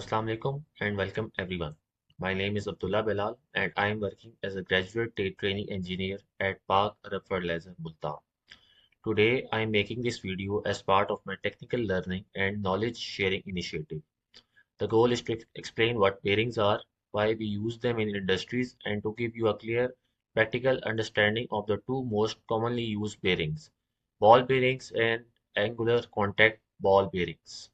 Assalamu alaikum and welcome everyone. My name is Abdullah Belal and I am working as a graduate training engineer at Park Arab Fertilizer, Multan. Today I am making this video as part of my technical learning and knowledge sharing initiative. The goal is to explain what bearings are, why we use them in industries, and to give you a clear, practical understanding of the two most commonly used bearings, ball bearings and angular contact ball bearings.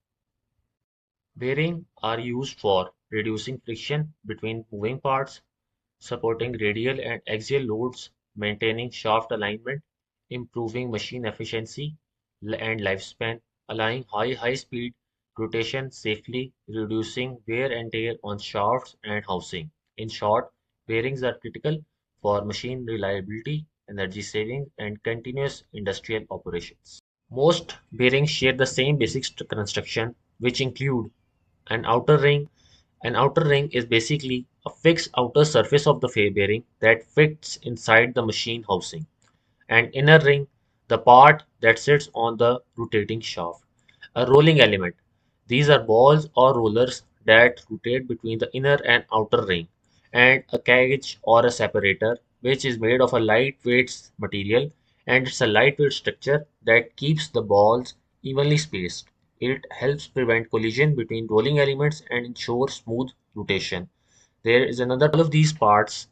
Bearings are used for reducing friction between moving parts, supporting radial and axial loads, maintaining shaft alignment, improving machine efficiency and lifespan, allowing high-speed rotation safely, reducing wear and tear on shafts and housing. In short, bearings are critical for machine reliability, energy saving, and continuous industrial operations. Most bearings share the same basic construction, which include an outer ring. An outer ring is basically a fixed outer surface of the bearing that fits inside the machine housing. An inner ring, the part that sits on the rotating shaft. A rolling element. These are balls or rollers that rotate between the inner and outer ring. And a cage or a separator, which is made of a lightweight material, and it's a lightweight structure that keeps the balls evenly spaced. It helps prevent collision between rolling elements and ensure smooth rotation. There is another all of these parts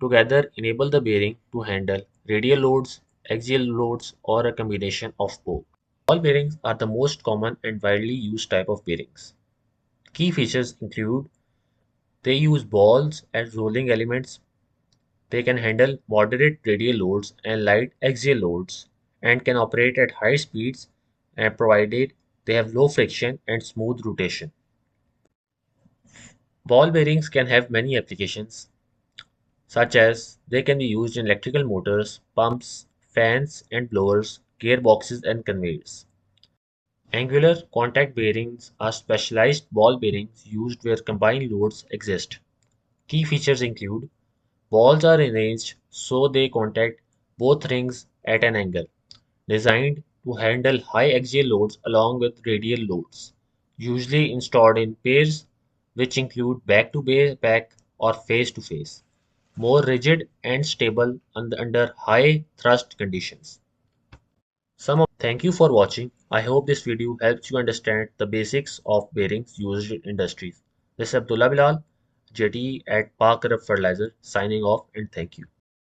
together enable the bearing to handle radial loads, axial loads, or a combination of both. Ball bearings are the most common and widely used type of bearings. Key features include they use balls as rolling elements, they can handle moderate radial loads and light axial loads, and can operate at high speeds and provided they have low friction and smooth rotation. Ball bearings can have many applications, such as they can be used in electrical motors, pumps, fans and blowers, gearboxes and conveyors. Angular contact bearings are specialized ball bearings used where combined loads exist. Key features include balls are arranged so they contact both rings at an angle, designed to handle high axial loads along with radial loads, usually installed in pairs which include back-to-back or face-to-face, more rigid and stable under high thrust conditions. Thank you for watching. I hope this video helps you understand the basics of bearings used in industries. This is Abdullah Bilal, JT at Park Arab Fertilizer, signing off and thank you.